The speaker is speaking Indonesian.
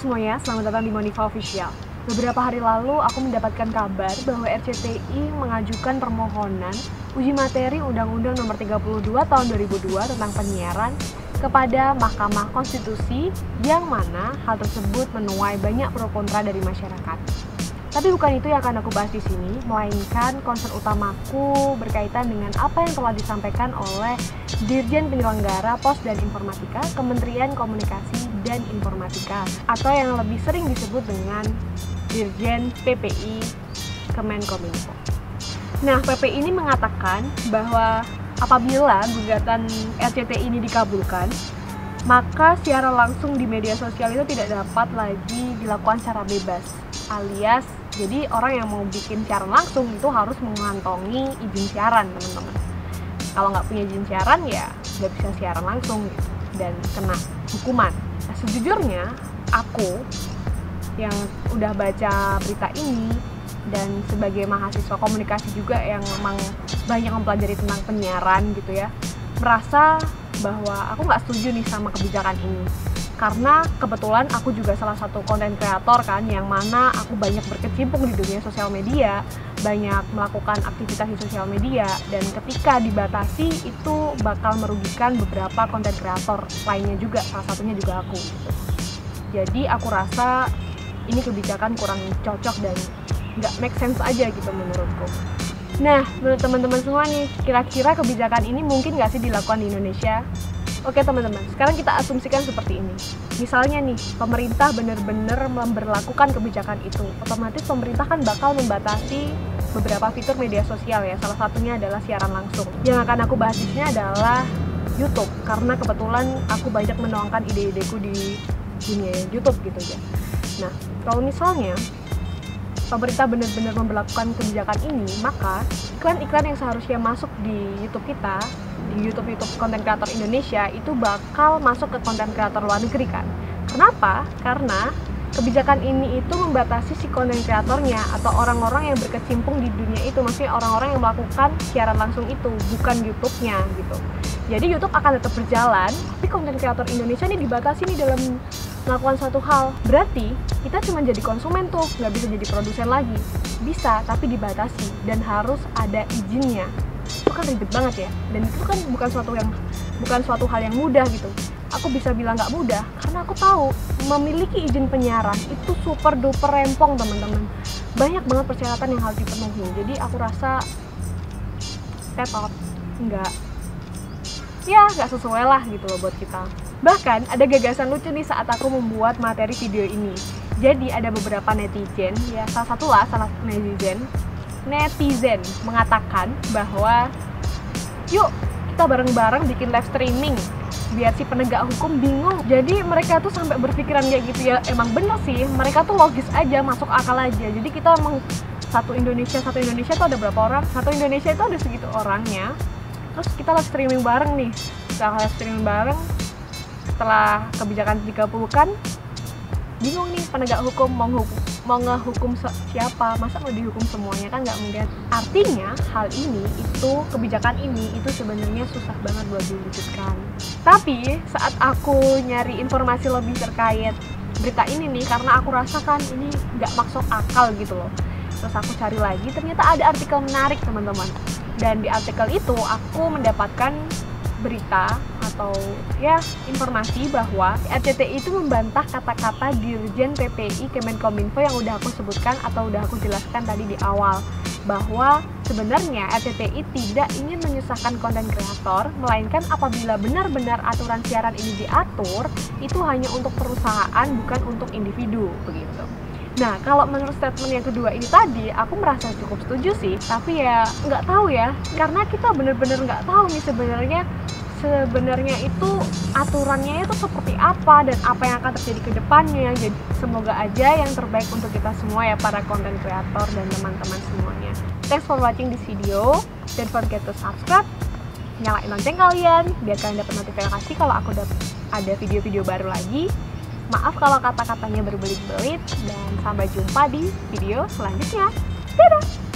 semuanya, selamat datang di Monifa Official. Beberapa hari lalu aku mendapatkan kabar bahwa RCTI mengajukan permohonan uji materi Undang-Undang Nomor 32 Tahun 2002 tentang penyiaran kepada Mahkamah Konstitusi, yang mana hal tersebut menuai banyak pro kontra dari masyarakat. Tapi bukan itu yang akan aku bahas di sini, melainkan concern utamaku berkaitan dengan apa yang telah disampaikan oleh Dirjen Penyelenggara Pos dan Informatika, Kementerian Komunikasi dan Informatika, atau yang lebih sering disebut dengan Dirjen PPI Kemenkominfo. Nah, PPI ini mengatakan bahwa apabila gugatan RCTI ini dikabulkan, maka siaran langsung di media sosial itu tidak dapat lagi dilakukan secara bebas, alias jadi orang yang mau bikin siaran langsung itu harus mengantongi izin siaran, teman-teman. Kalau nggak punya izin siaran ya nggak bisa siaran langsung gitu, dan kena hukuman. Nah, sejujurnya aku yang udah baca berita ini dan sebagai mahasiswa komunikasi juga yang memang banyak mempelajari tentang penyiaran gitu ya, merasa bahwa aku nggak setuju nih sama kebijakan ini. Karena kebetulan aku juga salah satu konten kreator kan, yang mana aku banyak berkecimpung di dunia sosial media, banyak melakukan aktivitas di sosial media, dan ketika dibatasi itu bakal merugikan beberapa konten kreator lainnya juga, salah satunya juga aku gitu. Jadi aku rasa ini kebijakan kurang cocok dan nggak make sense aja gitu menurutku. Nah, menurut teman-teman semua nih, kira-kira kebijakan ini mungkin nggak sih dilakukan di Indonesia? Oke teman-teman, sekarang kita asumsikan seperti ini. Misalnya nih, pemerintah benar-benar memberlakukan kebijakan itu, otomatis pemerintah kan bakal membatasi beberapa fitur media sosial ya, salah satunya adalah siaran langsung. Yang akan aku bahas di sini adalah YouTube, karena kebetulan aku banyak menuangkan ide-ideku di dunia YouTube gitu ya. Nah, kalau misalnya pemerintah benar-benar memberlakukan kebijakan ini, maka iklan-iklan yang seharusnya masuk di YouTube kita, di YouTube konten kreator Indonesia, itu bakal masuk ke konten kreator luar negeri kan. Kenapa? Karena kebijakan ini itu membatasi si konten kreatornya atau orang-orang yang berkecimpung di dunia itu, maksudnya orang-orang yang melakukan siaran langsung itu, bukan YouTube-nya gitu. Jadi YouTube akan tetap berjalan, tapi konten kreator Indonesia ini dibatasi nih dalam melakukan suatu hal. Berarti kita cuma jadi konsumen tuh, nggak bisa jadi produsen lagi. Bisa, tapi dibatasi dan harus ada izinnya. Itu kan ribet banget ya, dan itu kan bukan suatu hal yang mudah gitu. Aku bisa bilang nggak mudah karena aku tahu memiliki izin penyiaran itu super duper rempong teman-teman. Banyak banget persyaratan yang harus dipenuhi. Jadi aku rasa nggak sesuai lah gitu loh buat kita. Bahkan ada gagasan lucu nih saat aku membuat materi video ini. Jadi ada beberapa netizen ya, salah satu netizen mengatakan bahwa yuk kita bareng-bareng bikin live streaming biar si penegak hukum bingung. Jadi mereka tuh sampai berpikiran kayak gitu ya, emang bener sih, mereka tuh logis aja, masuk akal aja. Jadi kita emang satu Indonesia tuh ada berapa orang? Satu Indonesia itu ada segitu orangnya. Terus kita live streaming bareng nih, setelah kebijakan dikabulkan, bingung nih penegak hukum mau ngehukum siapa, masa mau dihukum semuanya, kan nggak mungkin. Artinya kebijakan ini itu sebenarnya susah banget buat diwujudkan. Tapi saat aku nyari informasi lebih terkait berita ini nih, karena aku rasakan ini nggak masuk akal gitu loh, terus aku cari lagi, ternyata ada artikel menarik teman-teman. Dan di artikel itu aku mendapatkan berita atau ya informasi bahwa RCTI itu membantah kata-kata Dirjen PPI Kemenkominfo yang udah aku sebutkan atau udah aku jelaskan tadi di awal, bahwa sebenarnya RCTI tidak ingin menyusahkan konten kreator, melainkan apabila benar-benar aturan siaran ini diatur, itu hanya untuk perusahaan bukan untuk individu begitu. Nah, kalau menurut statement yang kedua ini tadi, aku merasa cukup setuju sih, tapi ya nggak tahu ya, karena kita bener-bener nggak tahu nih sebenarnya itu aturannya itu seperti apa dan apa yang akan terjadi ke depannya. Jadi semoga aja yang terbaik untuk kita semua ya, para content creator dan teman-teman semuanya. Thanks for watching this video. Don't forget to subscribe, nyalain lonceng kalian biar kalian dapat notifikasi kalau aku ada video-video baru lagi. Maaf kalau kata-katanya berbelit-belit, dan sampai jumpa di video selanjutnya. Dadah!